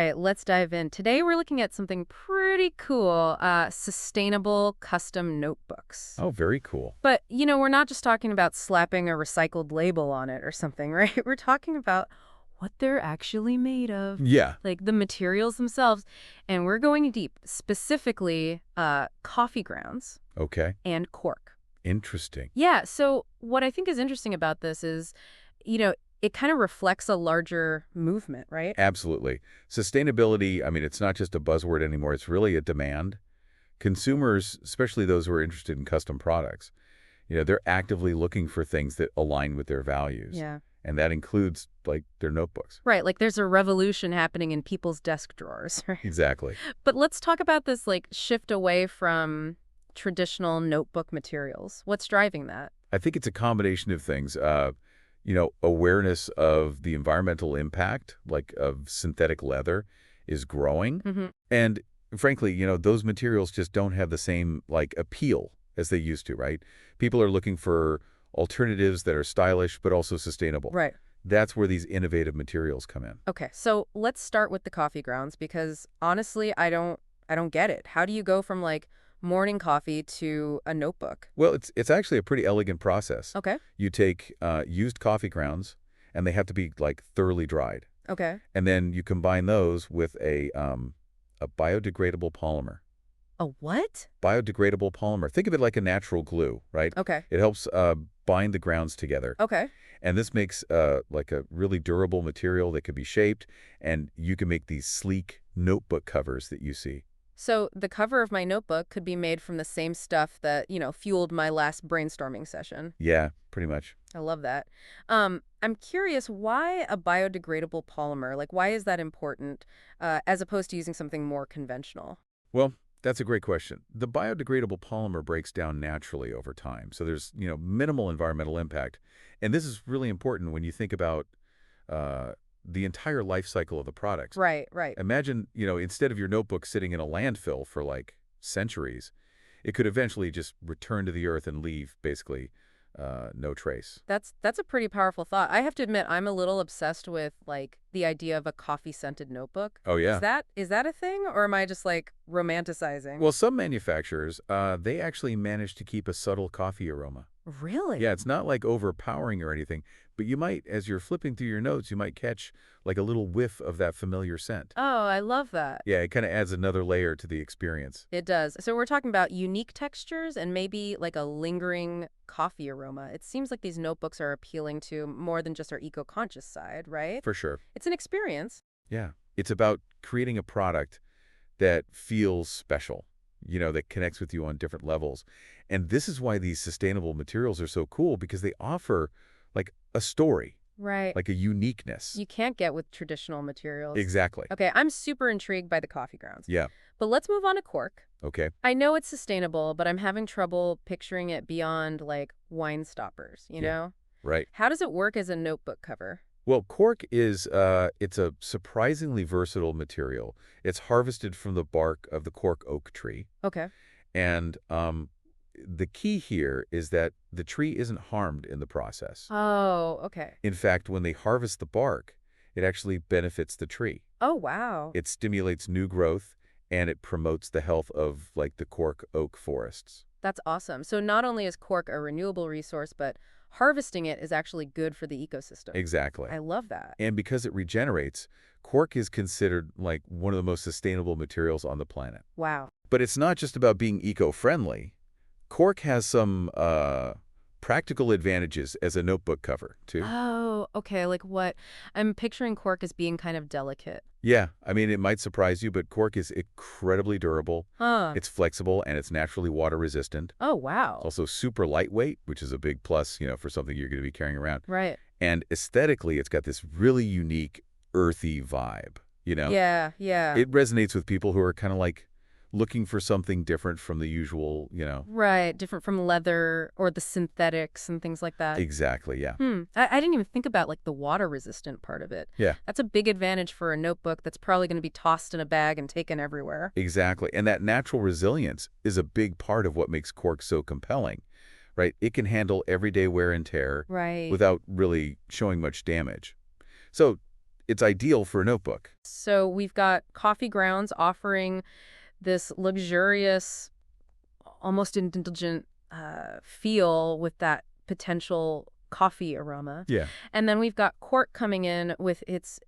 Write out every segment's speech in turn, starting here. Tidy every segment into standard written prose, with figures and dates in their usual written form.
right, let's dive in. Today we're looking at something pretty cool, sustainable custom notebooks. Oh, very cool. But, we're not just talking about slapping a recycled label on it or something, right? We're talking about what they're actually made of, Yeah. like the materials themselves. And we're going deep, specifically coffee grounds Okay. and cork. Interesting. Yeah, so what I think is interesting about this is, it kind of reflects a larger movement, right? Absolutely. Sustainability, I mean, it's not just a buzzword anymore. It's really a demand. Consumers, especially those who are interested in custom products, they're actively looking for things that align with their values. Yeah. And that includes, like, their notebooks. Right, like there's a revolution happening in people's desk drawers, right? Exactly. But let's talk about this like shift away from traditional notebook materials. What's driving that? I think it's a combination of things. Awareness of the environmental impact, like of synthetic leather, is growing. Hmm. And frankly, those materials just don't have the same, like, appeal as they used to, right? People are looking for alternatives that are stylish but also sustainable. Right. That's where these innovative materials come in. Okay, so let's start with the coffee grounds because honestly, I don't get it. How do you go from like morning coffee to a notebook? Well, it's actually a pretty elegant process. Okay. You take used coffee grounds, and they have to be, like, thoroughly dried. Okay. And then you combine those with a biodegradable polymer. A what? Biodegradable polymer. Think of it like a natural glue, right? Okay. It helps bind the grounds together. Okay. And this makes like a really durable material that could be shaped, and you can make these sleek notebook covers that you see. So the cover of my notebook could be made from the same stuff that, fueled my last brainstorming session. Yeah, pretty much. I love that. I'm curious, why a biodegradable polymer? Like, why is that important as opposed to using something more conventional? Well, that's a great question. The biodegradable polymer breaks down naturally over time, so there's, minimal environmental impact. And this is really important when you think about uh, the entire life cycle of the product. Right, right. Imagine, instead of your notebook sitting in a landfill for, like, centuries, it could eventually just return to the earth and leave, basically, no trace. That's a pretty powerful thought. I have to admit, I'm a little obsessed with like the idea of a coffee-scented notebook. Oh, Is yeah. that a thing, or am I just like romanticizing? Well, some manufacturers, they actually manage to keep a subtle coffee aroma. Really? Yeah, it's not like overpowering or anything, but you might, as you're flipping through your notes, you might catch like a little whiff of that familiar scent. Oh, I love that. Yeah, it kind of adds another layer to the experience. It does. So we're talking about unique textures and maybe like a lingering coffee aroma. It seems like these notebooks are appealing to more than just our eco-conscious side, right? For sure. It's an experience. Yeah. It's about creating a product that feels special, that connects with you on different levels. And this is why these sustainable materials are so cool, because they offer, like, a story, Right. like a uniqueness. You can't get with traditional materials. Exactly. Okay, I'm super intrigued by the coffee grounds. Yeah. But let's move on to cork. Okay. I know it's sustainable, but I'm having trouble picturing it beyond like wine stoppers, you Yeah. know? Right. How does it work as a notebook cover? Well, cork is it's a surprisingly versatile material. It's harvested from the bark of the cork oak tree. Okay. And the key here is that the tree isn't harmed in the process. Oh, okay. In fact, when they harvest the bark, it actually benefits the tree. Oh, wow. It stimulates new growth, and it promotes the health of, like, the cork oak forests. That's awesome. So not only is cork a renewable resource, but harvesting it is actually good for the ecosystem. Exactly. I love that. And because it regenerates, cork is considered like one of the most sustainable materials on the planet. Wow. But it's not just about being eco-friendly. Cork has some practical advantages as a notebook cover, too. Oh, okay. Like what? I'm picturing cork as being kind of delicate. Yeah, I mean, it might surprise you, but cork is incredibly durable. Huh. It's flexible, and it's naturally water-resistant. Oh, It's wow. also super lightweight, which is a big plus, for something you're going to be carrying around. Right. And aesthetically, it's got this really unique, earthy vibe, Yeah, yeah. It resonates with people who are kind of like looking for something different from the usual. Right. Different from leather or the synthetics and things like that. Exactly, yeah. I didn't even think about like the water resistant part of it. Yeah, That's a big advantage for a notebook that's probably going to be tossed in a bag and taken everywhere. exactly. And that natural resilience is a big part of what makes cork so compelling, right? It can handle everyday wear and tear Right. without really showing much damage. So it's ideal for a notebook. So we've got coffee grounds offering this luxurious, almost indulgent feel with that potential coffee aroma. Yeah, And then we've got Cork coming in with its,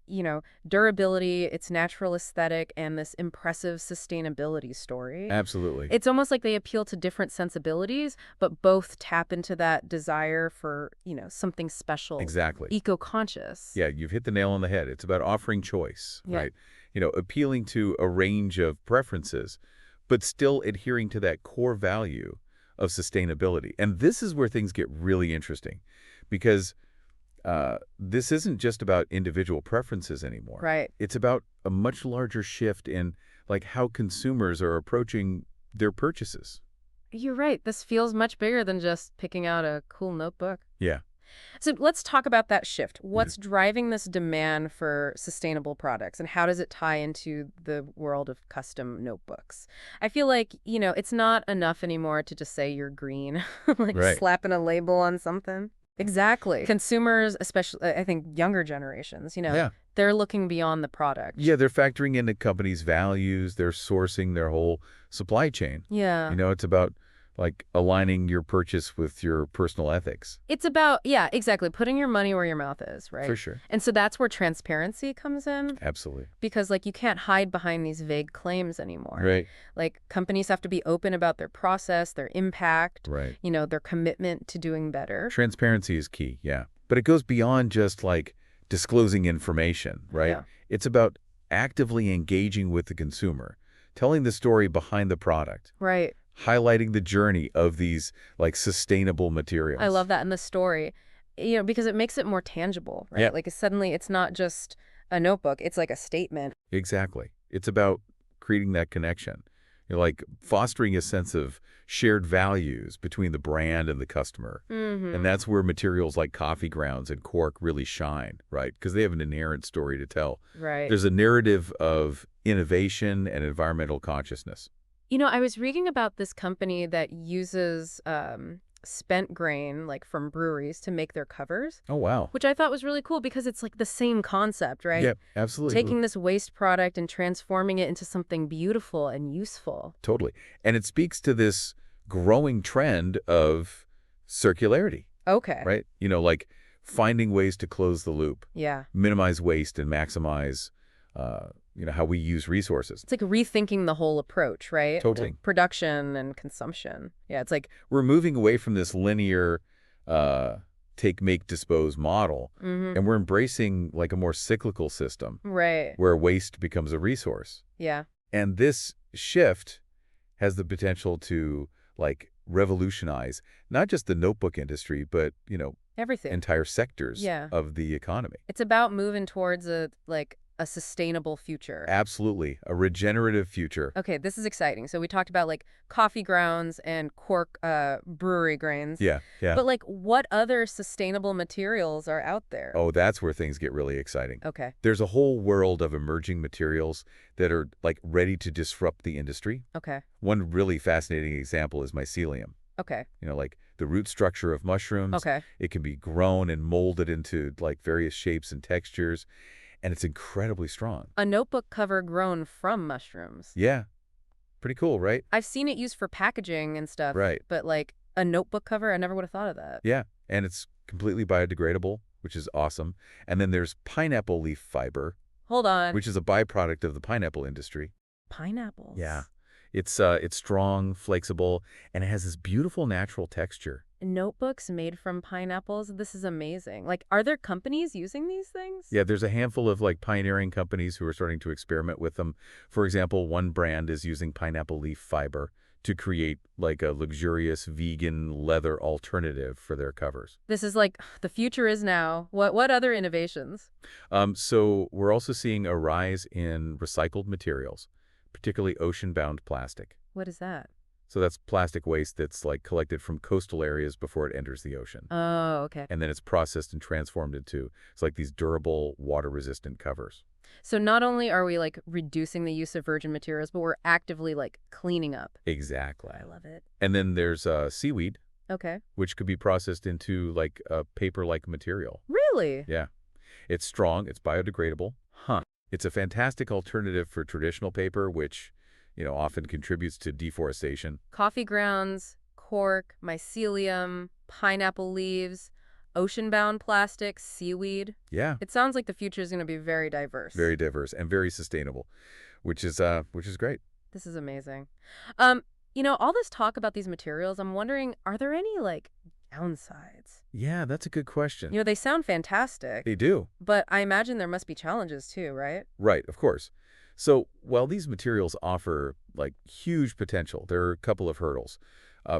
durability, its natural aesthetic, and this impressive sustainability story. absolutely. It's almost like they appeal to different sensibilities, but both tap into that desire for, something special, Exactly. eco-conscious. Yeah, you've hit the nail on the head. It's about offering choice, Yeah. right? Appealing to a range of preferences, but still adhering to that core value of sustainability. And this is where things get really interesting because this isn't just about individual preferences anymore. Right. It's about a much larger shift in like how consumers are approaching their purchases. You're right. This feels much bigger than just picking out a cool notebook. Yeah. So let's talk about that shift. What's driving this demand for sustainable products, and how does it tie into the world of custom notebooks? I feel like, it's not enough anymore to just say you're green, like Right. slapping a label on something. Exactly. Consumers, especially, I think younger generations, Yeah. they're looking beyond the product. Yeah, they're factoring in the company's values. They're sourcing their whole supply chain. Yeah. It's about like aligning your purchase with your personal ethics. It's about, yeah, exactly, putting your money where your mouth is, right? For sure. And so that's where transparency comes in. Absolutely. Because, you can't hide behind these vague claims anymore. Right. Like, companies have to be open about their process, their impact, Right. their commitment to doing better. Transparency is key, yeah. But it goes beyond just like disclosing information, right? Yeah. It's about actively engaging with the consumer, telling the story behind the product, Right. highlighting the journey of these like sustainable materials. I love that in the story, because it makes it more tangible, right? Yeah. Like, suddenly it's not just a notebook, it's like a statement. Exactly. It's about creating that connection. Like fostering a sense of shared values between the brand and the customer. Mm-hmm. And that's where materials like coffee grounds and cork really shine, right? Because they have an inherent story to tell. Right. There's a narrative of innovation and environmental consciousness. I was reading about this company that uses spent grain, from breweries to make their covers, Oh, wow. which I thought was really cool because it's the same concept, right? Yep, absolutely. Taking this waste product and transforming it into something beautiful and useful. Totally. And it speaks to this growing trend of circularity, Okay. right? Like finding ways to close the loop, Yeah. minimize waste and maximize, how we use resources. It's like rethinking the whole approach, right? Totally. Production and consumption. Yeah, it's like, We're moving away from this linear take, make, dispose model, and we're embracing like a more cyclical system right. where waste becomes a resource. Yeah. And this shift has the potential to like revolutionize not just the notebook industry, but, Everything. entire sectors Yeah. of the economy. It's about moving towards a sustainable future. Absolutely. A regenerative future. Okay, this is exciting. So we talked about coffee grounds and cork brewery grains. Yeah, yeah. But what other sustainable materials are out there? Oh, that's where things get really exciting. Okay. There's a whole world of emerging materials that are like ready to disrupt the industry. Okay. One really fascinating example is mycelium. Okay. Like the root structure of mushrooms. Okay. It can be grown and molded into like various shapes and textures, and it's incredibly strong. A notebook cover grown from mushrooms. Yeah. Pretty cool, right? I've seen it used for packaging and stuff. Right. But a notebook cover, I never would have thought of that. Yeah. And it's completely biodegradable, which is awesome. And then there's pineapple leaf fiber, Hold on. which is a byproduct of the pineapple industry. Pineapples. Yeah. It's strong, flexible, and it has this beautiful natural texture. Notebooks made from pineapples. This is amazing. Are there companies using these things? Yeah, there's a handful of like pioneering companies who are starting to experiment with them. For example, one brand is using pineapple leaf fiber to create like a luxurious vegan leather alternative for their covers. This is the future is now. What other innovations? So we're also seeing a rise in recycled materials, particularly ocean-bound plastic. What is that? So that's plastic waste that's like collected from coastal areas before it enters the ocean. Oh, okay. And then it's processed and transformed into, it's like these durable, water-resistant covers. So not only are we reducing the use of virgin materials, but we're actively cleaning up. Exactly. I love it. And then there's seaweed, Okay. which could be processed into like a paper-like material. Really? Yeah. It's strong, it's biodegradable. Huh. It's a fantastic alternative for traditional paper, which, often contributes to deforestation. Coffee grounds, cork, mycelium, pineapple leaves, ocean-bound plastics, seaweed. Yeah, It sounds like the future is going to be very diverse. very diverse and very sustainable, which is great. This is amazing. Um, all this talk about these materials, I'm wondering, are there any, like, downsides? Yeah, that's a good question. They sound fantastic, They do. but I imagine there must be challenges too, right? Right, of course. So while these materials offer like huge potential, there are a couple of hurdles.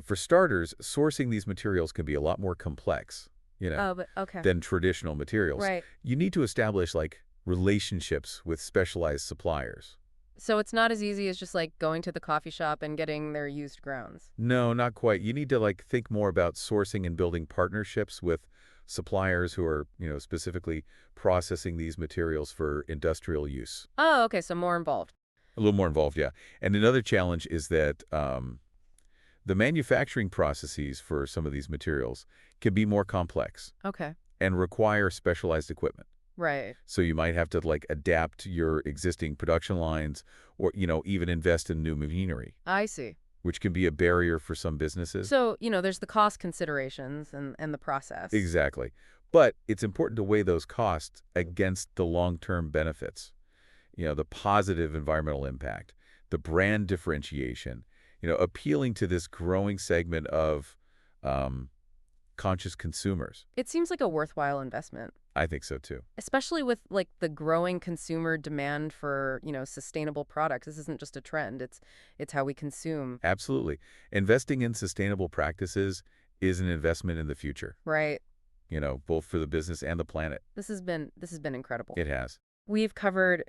For starters, sourcing these materials can be a lot more complex, Oh, but okay. than traditional materials. Right. You need to establish like relationships with specialized suppliers. So it's not as easy as just like going to the coffee shop and getting their used grounds. No, not quite. You need to like think more about sourcing and building partnerships with suppliers who are, specifically processing these materials for industrial use. Oh, okay, so more involved. A little more involved, yeah. And another challenge is that the manufacturing processes for some of these materials can be more complex Okay. and require specialized equipment. Right. So you might have to like adapt your existing production lines or, even invest in new machinery, I see. which can be a barrier for some businesses. So, there's the cost considerations and the process. Exactly. But it's important to weigh those costs against the long-term benefits, the positive environmental impact, the brand differentiation, appealing to this growing segment of conscious consumers. It seems like a worthwhile investment, I think so too. especially with like the growing consumer demand for, sustainable products. This isn't just a trend. It's how we consume. Absolutely. Investing in sustainable practices is an investment in the future, Right. both for the business and the planet. This has been incredible. It has. We've covered,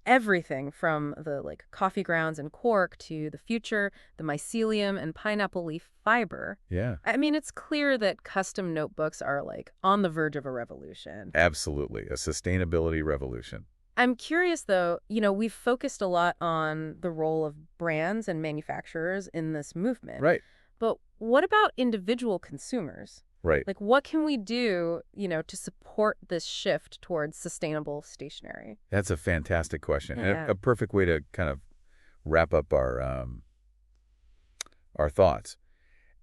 everything from the like coffee grounds and cork to the future, the mycelium and pineapple leaf fiber. Yeah, I mean, it's clear that custom notebooks are like on the verge of a revolution. absolutely. A sustainability revolution. I'm curious though, we've focused a lot on the role of brands and manufacturers in this movement. Right, But what about individual consumers? right. Like, what can we do, to support this shift towards sustainable stationery? That's a fantastic question. And Yeah. a perfect way to kind of wrap up our thoughts.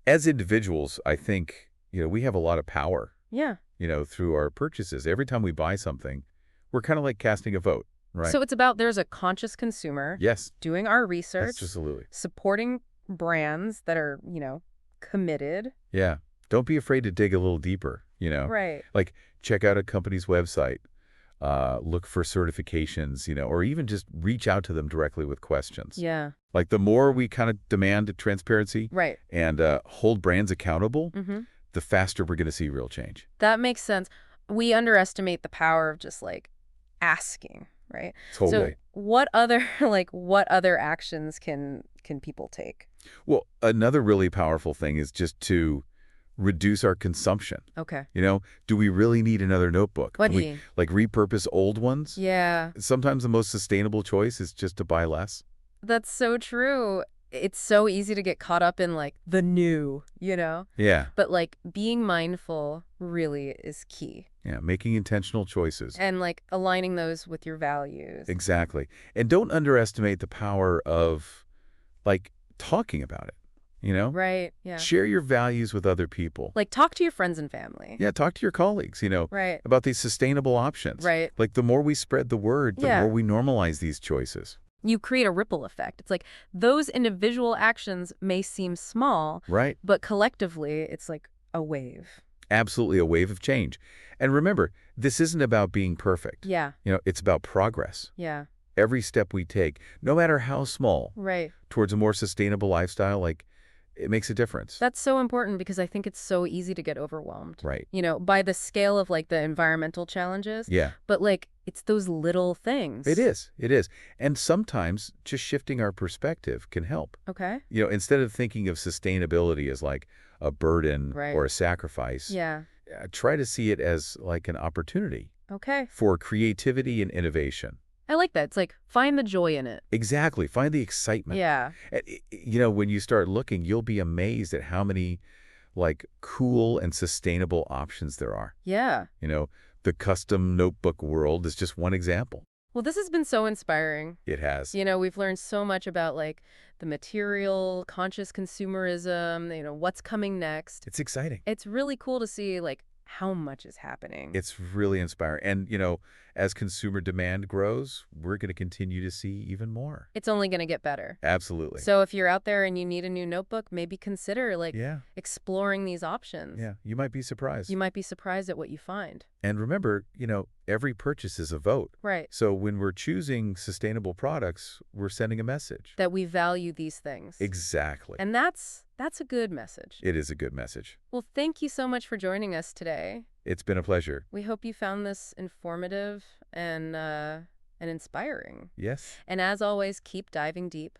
As individuals, I think, we have a lot of power, Yeah. through our purchases. Every time we buy something, we're kind of like casting a vote, right? So it's about there's a conscious consumer Yes, doing our research, absolutely. supporting brands that are, committed. Yeah. Don't be afraid to dig a little deeper, Right. Like check out a company's website, look for certifications, or even just reach out to them directly with questions. Yeah. Like the more we kind of demand transparency Right. and hold brands accountable, Mm-hmm. the faster we're going to see real change. That makes sense. We underestimate the power of just like asking, right? Totally. So what other what other actions can people take? Well, another really powerful thing is just to reduce our consumption. Okay. Do we really need another notebook? What Can do we you? like repurpose old ones? Yeah, Sometimes the most sustainable choice is just to buy less. that's so true. It's so easy to get caught up in like the new. Yeah. But like being mindful really is key. Yeah. Making intentional choices. And like aligning those with your values. Exactly. And don't underestimate the power of like talking about it, Right. Yeah. Share your values with other people. Like talk to your friends and family. Yeah, talk to your colleagues, Right. about these sustainable options. Right. Like the more we spread the word, the Yeah. more we normalize these choices. You create a ripple effect. It's like those individual actions may seem small, Right? but collectively it's like a wave. Absolutely a wave of change. And remember, this isn't about being perfect. Yeah. It's about progress. Yeah. Every step we take, no matter how small, Right. towards a more sustainable lifestyle, like it makes a difference. That's so important because I think it's so easy to get overwhelmed. Right. By the scale of like the environmental challenges. Yeah. But like it's those little things. It is. It is. And sometimes just shifting our perspective can help. Okay. Instead of thinking of sustainability as like a burden Right. or a sacrifice, Yeah. try to see it as like an opportunity Okay. for creativity and innovation. I like that. It's like find the joy in it. Exactly. Find the excitement. Yeah. And, when you start looking, you'll be amazed at how many like cool and sustainable options there are. Yeah. The custom notebook world is just one example. Well, this has been so inspiring. It has. We've learned so much about like the material, conscious consumerism, what's coming next. It's exciting. It's really cool to see like how much is happening. It's really inspiring. And, as consumer demand grows, we're going to continue to see even more. It's only going to get better. Absolutely. So if you're out there and you need a new notebook, maybe consider like Yeah. exploring these options. Yeah. You might be surprised. You might be surprised at what you find. And remember, every purchase is a vote. Right. So when we're choosing sustainable products, we're sending a message. That we value these things. Exactly. And that's a good message. It is a good message. Well, thank you so much for joining us today. It's been a pleasure. We hope you found this informative and inspiring. Yes. And as always, keep diving deep.